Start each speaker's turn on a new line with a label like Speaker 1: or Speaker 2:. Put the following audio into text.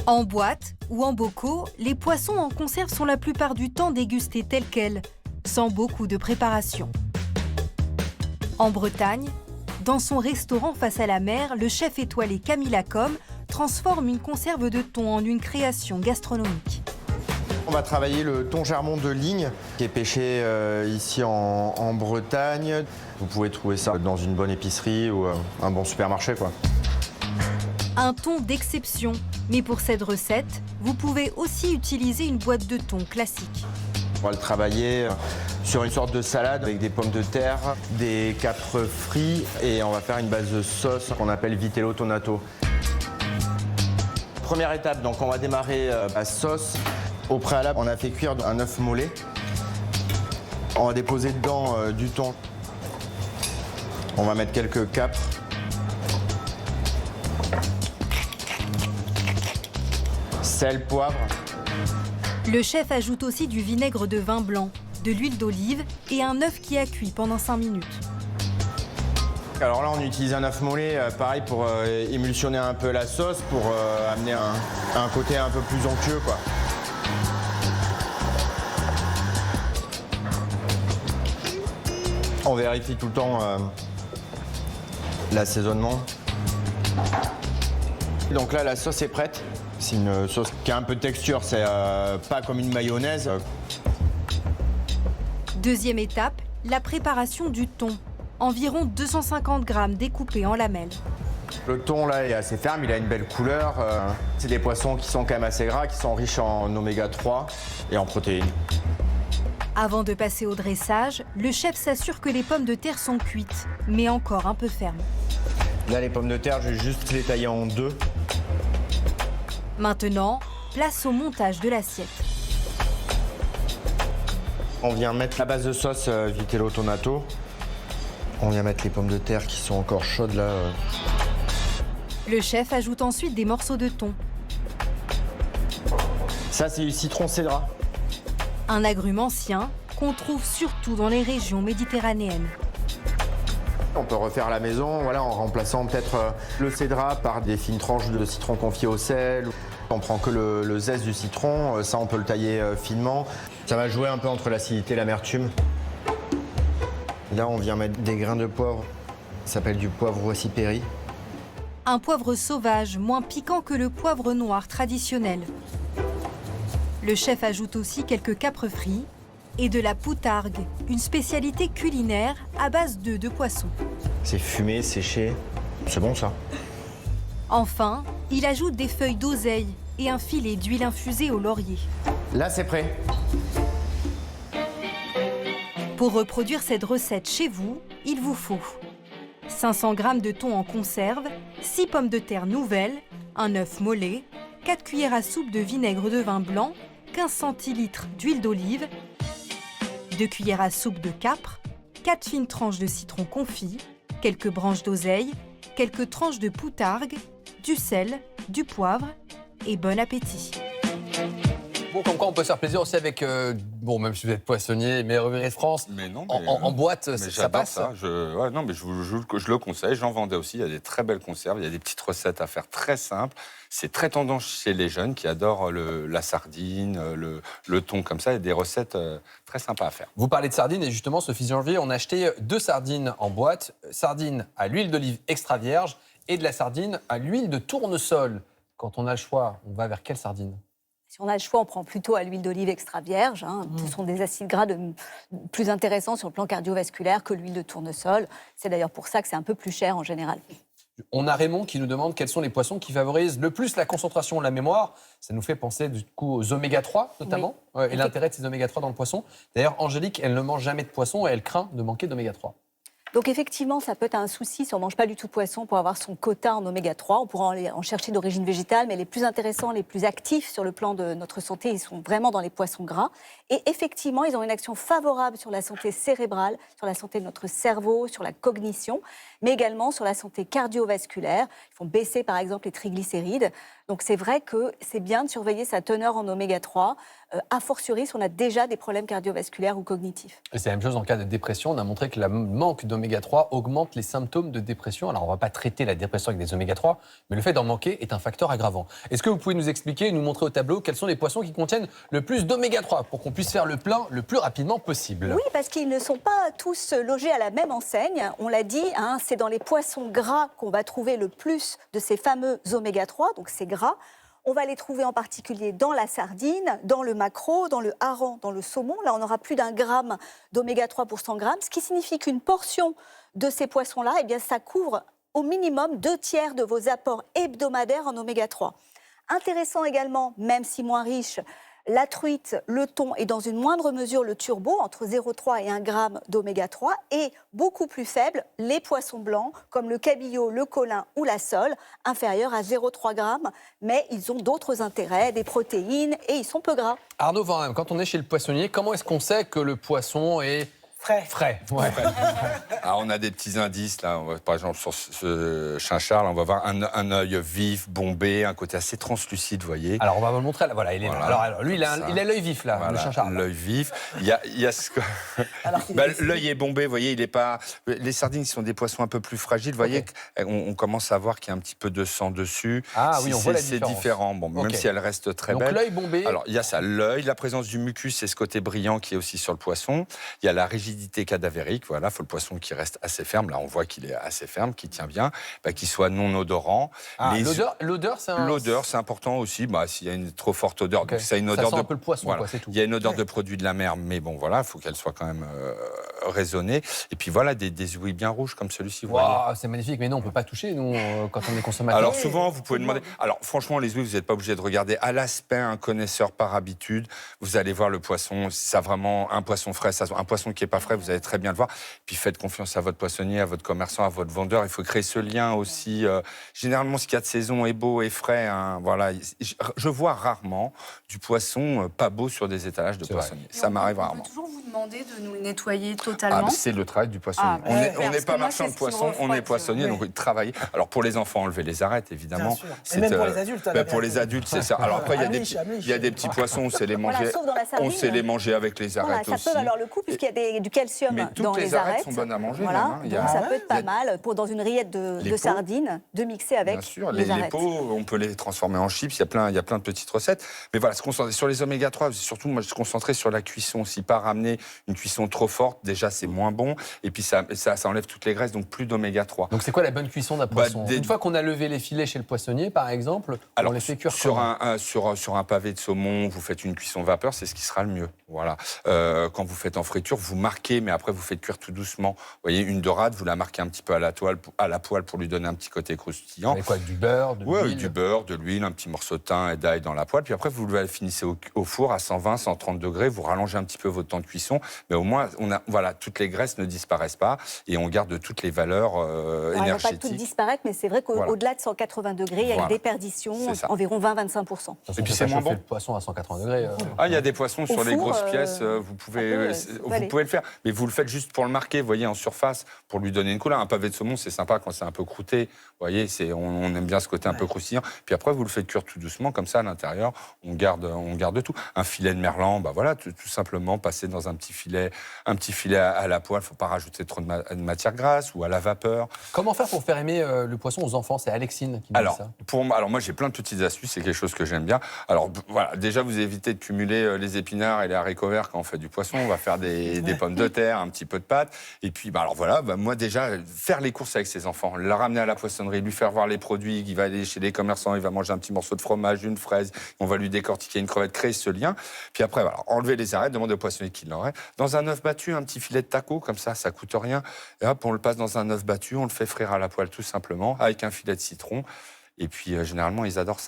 Speaker 1: En boîte ou en bocaux, les poissons en conserve sont la plupart du temps dégustés tels quels, sans beaucoup de préparation. En Bretagne, dans son restaurant face à la mer, le chef étoilé Camille Lacombe transforme une conserve de thon en une création gastronomique.
Speaker 2: On va travailler le thon germont de Ligne, qui est pêché ici en Bretagne. Vous pouvez trouver ça dans une bonne épicerie ou un bon supermarché, quoi.
Speaker 1: Un thon d'exception, mais pour cette recette, vous pouvez aussi utiliser une boîte de thon classique.
Speaker 2: On va le travailler sur une sorte de salade avec des pommes de terre, des capres frits et on va faire une base de sauce qu'on appelle vitello tonato. Première étape, donc on va démarrer la sauce. Au préalable, on a fait cuire un œuf mollet. On va déposer dedans du thon. On va mettre quelques capres. Sel, poivre.
Speaker 1: Le chef ajoute aussi du vinaigre de vin blanc, de l'huile d'olive et un œuf qui a cuit pendant 5 minutes.
Speaker 2: Alors là, on utilise un œuf mollet, pareil, pour émulsionner un peu la sauce, pour amener un côté un peu plus onctueux, quoi. On vérifie tout le temps l'assaisonnement. Donc là, la sauce est prête. C'est une sauce qui a un peu de texture, c'est pas comme une mayonnaise.
Speaker 1: Deuxième étape, la préparation du thon. Environ 250 grammes découpés en lamelles.
Speaker 2: Le thon là est assez ferme, il a une belle couleur. C'est des poissons qui sont quand même assez gras, qui sont riches en oméga 3 et en protéines.
Speaker 1: Avant de passer au dressage, le chef s'assure que les pommes de terre sont cuites, mais encore un peu fermes.
Speaker 2: Là, les pommes de terre, je vais juste les tailler en deux.
Speaker 1: Maintenant, place au montage de l'assiette.
Speaker 2: On vient mettre la base de sauce vitello tonato. On vient mettre les pommes de terre qui sont encore chaudes là.
Speaker 1: Le chef ajoute ensuite des morceaux de thon.
Speaker 2: Ça, c'est du citron cédra.
Speaker 1: Un agrume ancien qu'on trouve surtout dans les régions méditerranéennes.
Speaker 2: On peut refaire la maison voilà, en remplaçant peut-être le cédra par des fines tranches de citron confit au sel. On prend que le zeste du citron, ça on peut le tailler finement. Ça va jouer un peu entre l'acidité et l'amertume. Là on vient mettre des grains de poivre, ça s'appelle du poivre Roissy-Péry.
Speaker 1: Un poivre sauvage, moins piquant que le poivre noir traditionnel. Le chef ajoute aussi quelques capres frits et de la poutargue, une spécialité culinaire à base d'œufs de poisson.
Speaker 2: C'est fumé, séché, c'est bon ça.
Speaker 1: Enfin, il ajoute des feuilles d'oseille et un filet d'huile infusée au laurier.
Speaker 2: Là c'est prêt.
Speaker 1: Pour reproduire cette recette chez vous, il vous faut 500 g de thon en conserve, 6 pommes de terre nouvelles, un œuf mollet, 4 cuillères à soupe de vinaigre de vin blanc, 15 centilitres d'huile d'olive, 2 cuillères à soupe de capre, 4 fines tranches de citron confit, quelques branches d'oseille, quelques tranches de poutargue, du sel, du poivre et bon appétit.
Speaker 3: Bon, comme quoi on peut se faire plaisir aussi avec, bon, même si vous êtes poissonnier, meilleur ouvrier de France,
Speaker 4: Mais non,
Speaker 3: en boîte,
Speaker 4: mais
Speaker 3: ça
Speaker 4: j'adore
Speaker 3: passe.
Speaker 4: ça. Ouais, non, mais je le conseille. J'en vendais aussi. Il y a des très belles conserves. Il y a des petites recettes à faire très simples. C'est très tendance chez les jeunes qui adorent la sardine, le thon comme ça. Il y a des recettes très sympas à faire.
Speaker 3: Vous parlez de sardines et justement, ce 6 janvier, on a acheté 2 sardines en boîte, sardines à l'huile d'olive extra vierge et de la sardine à l'huile de tournesol. Quand on a le choix, on va vers quelle sardine ?
Speaker 5: Si on a le choix, on prend plutôt à l'huile d'olive extra vierge. Ce sont des acides gras plus intéressants sur le plan cardiovasculaire que l'huile de tournesol. C'est d'ailleurs pour ça que c'est un peu plus cher en général.
Speaker 3: On a Raymond qui nous demande quels sont les poissons qui favorisent le plus la concentration de la mémoire. Ça nous fait penser du coup aux oméga 3 notamment, et l'intérêt de ces oméga 3 dans le poisson. D'ailleurs, Angélique, elle ne mange jamais de poisson et elle craint de manquer d'oméga 3.
Speaker 5: Donc effectivement, ça peut être un souci si on ne mange pas du tout de poisson pour avoir son quota en oméga 3. On pourra en chercher d'origine végétale, mais les plus intéressants, les plus actifs sur le plan de notre santé, ils sont vraiment dans les poissons gras. Et effectivement, ils ont une action favorable sur la santé cérébrale, sur la santé de notre cerveau, sur la cognition, mais également sur la santé cardiovasculaire. Ils font baisser par exemple les triglycérides. Donc c'est vrai que c'est bien de surveiller sa teneur en oméga 3, a fortiori si on a déjà des problèmes cardiovasculaires ou cognitifs.
Speaker 3: Et c'est la même chose en cas de dépression. On a montré que le manque d'oméga oméga 3 augmentent les symptômes de dépression. Alors, on ne va pas traiter la dépression avec des oméga 3, mais le fait d'en manquer est un facteur aggravant. Est-ce que vous pouvez nous expliquer et nous montrer au tableau quels sont les poissons qui contiennent le plus d'oméga 3 pour qu'on puisse faire le plein le plus rapidement possible?
Speaker 5: Oui, parce qu'ils ne sont pas tous logés à la même enseigne. On l'a dit, hein, c'est dans les poissons gras qu'on va trouver le plus de ces fameux oméga 3, donc c'est gras. On va les trouver en particulier dans la sardine, dans le maquereau, dans le hareng, dans le saumon. Là, on aura plus d'1 gramme d'oméga 3 pour 100 grammes, ce qui signifie qu'une portion de ces poissons-là, eh bien, ça couvre au minimum 2/3 de vos apports hebdomadaires en oméga 3. Intéressant également, même si moins riche, la truite, le thon et dans une moindre mesure le turbo, entre 0,3 et 1 gramme d'oméga 3, et beaucoup plus faible, les poissons blancs, comme le cabillaud, le colin ou la sole, inférieurs à 0,3 grammes, mais ils ont d'autres intérêts, des protéines, et ils sont peu gras.
Speaker 3: Arnaud Vanham, quand on est chez le poissonnier, comment est-ce qu'on sait que le poisson est frais? Ouais.
Speaker 4: Alors, on a des petits indices, là. Par exemple, sur ce chinchard, là, on va voir un œil vif, bombé, un côté assez translucide, vous voyez.
Speaker 3: Alors, on va vous le montrer. Là, voilà, il est là. Alors, lui, il a l'œil vif, là,
Speaker 4: Voilà,
Speaker 3: le chinchard.
Speaker 4: l'œil vif. Il y a ce que... l'œil est bombé, vous voyez, il est pas... Les sardines, qui sont des poissons un peu plus fragiles, vous voyez, on commence à voir qu'il y a un petit peu de sang dessus.
Speaker 3: Ah oui, on voit la différence.
Speaker 4: C'est différent, bon, même si elle reste très belle.
Speaker 3: Donc, l'œil bombé.
Speaker 4: Alors, il y a ça, l'œil, la présence du mucus, c'est ce côté brillant qui est aussi sur le poisson. Il y a la rigidité cadavérique, voilà, il faut le poisson qui reste assez ferme. Là, on voit qu'il est assez ferme, qu'il tient bien, qu'il soit non odorant.
Speaker 3: Ah, l'odeur, c'est un...
Speaker 4: L'odeur, c'est important aussi. S'il y a une trop forte odeur, donc ça a une odeur
Speaker 3: sent un peu le poisson,
Speaker 4: voilà.
Speaker 3: quoi, c'est tout.
Speaker 4: Il y a une odeur de produit de la mer, mais bon, voilà, il faut qu'elle soit quand même raisonnée. Et puis voilà, des ouïes bien rouges comme celui-ci.
Speaker 3: Wow, c'est magnifique, mais non, on ne peut pas toucher, nous, quand on est consommateur.
Speaker 4: Alors souvent, vous pouvez demander... Alors franchement, les ouïes, vous n'êtes pas obligé de regarder. À l'aspect, un connaisseur par habitude, vous allez voir le poisson. Si ça a vraiment un poisson frais, un poisson qui n'est pas frais, vous allez très bien le voir. Puis faites confiance à votre poissonnier, à votre commerçant, à votre vendeur. Il faut créer ce lien aussi. Généralement, ce qu'il y a de saison est beau et frais. Hein, voilà. Je vois rarement du poisson pas beau sur des étalages de poissonniers. Ça m'arrive rarement.
Speaker 6: On peut toujours vous demander de nous le nettoyer totalement.
Speaker 4: C'est le travail du poissonnier. On n'est pas marchand de poissons, on est poissonnier, donc travailler. Alors pour les enfants, enlever les arêtes, évidemment.
Speaker 7: Et même pour les adultes.
Speaker 4: Pour les adultes, c'est ça. Alors après, il y a des petits poissons, on sait les manger. On sait les manger avec les arêtes aussi.
Speaker 5: Ça peut valoir le coup puisqu'il y a du calcium dans les arêtes.
Speaker 4: Sont bonnes à manger.
Speaker 5: Voilà,
Speaker 4: même, hein.
Speaker 5: donc ça peut être pas mal dans une rillette de sardines de mixer avec.
Speaker 4: Bien sûr,
Speaker 5: les
Speaker 4: les
Speaker 5: arêtes.
Speaker 4: peaux, on peut les transformer en chips. Il y a plein de petites recettes. Mais voilà, se concentrer sur les oméga 3. Surtout, moi, je se concentrer sur la cuisson aussi, pas ramener une cuisson trop forte. Déjà, c'est moins bon. Et puis ça enlève toutes les graisses, donc plus d'oméga 3.
Speaker 3: Donc c'est quoi la bonne cuisson d'un poisson? Une fois qu'on a levé les filets chez le poissonnier, par exemple, on les fait cuire
Speaker 4: sur un pavé de saumon, vous faites une cuisson vapeur, c'est ce qui sera le mieux. Voilà. Quand vous faites en friture, vous marquez, mais après vous faites cuire tout doucement. Vous voyez, une dorade, vous la marquez un petit peu à la poêle pour lui donner un petit côté croustillant.
Speaker 3: Avec quoi? Du beurre, de l'huile?
Speaker 4: Oui, du beurre, de l'huile, un petit morceau de thym et d'ail dans la poêle. Puis après, vous le finissez au four à 120, 130 degrés. Vous rallongez un petit peu votre temps de cuisson. Mais au moins, toutes les graisses ne disparaissent pas et on garde toutes les valeurs énergétiques.
Speaker 5: Elles ne vont pas toutes disparaître, mais c'est vrai qu'au-delà de 180 degrés, il y a une déperdition, environ 20-25%.
Speaker 3: Et puis c'est moins bon. Le poisson à 180 degrés.
Speaker 4: Il y a des poissons sur les grosses pièces, vous pouvez le faire. Mais vous le faites juste pour le marquer, vous voyez, en surface, pour lui donner une couleur. Un pavé de saumon, c'est sympa quand c'est un peu croûté. Vous voyez, on aime bien ce côté un peu croustillant. Puis après, vous le faites cuire tout doucement, comme ça, à l'intérieur, on garde tout. Un filet de merlan, tout simplement passer dans un petit filet à la poêle. Il ne faut pas rajouter trop de matière grasse ou à la vapeur.
Speaker 3: Comment faire pour faire aimer le poisson aux enfants? C'est Alexine qui me dit ça.
Speaker 4: Alors moi, j'ai plein de petites astuces, c'est quelque chose que j'aime bien. Alors voilà, déjà, vous évitez de cumuler les épinards et les haricots verts quand on fait du poisson. On va faire des pommes de terre, un petit peu de pâte. Et puis, moi déjà, faire les courses avec ses enfants, la ramener à la poissonnerie, lui faire voir les produits, il va aller chez les commerçants, il va manger un petit morceau de fromage, une fraise, on va lui décortiquer une crevette, créer ce lien. Puis après, enlever les arêtes, demander au poissonnier qu'il l'aurait. Dans un œuf battu, un petit filet de taco, comme ça coûte rien. Et hop, on le passe dans un œuf battu, on le fait frire à la poêle tout simplement, avec un filet de citron. Et puis, généralement, ils adorent ça.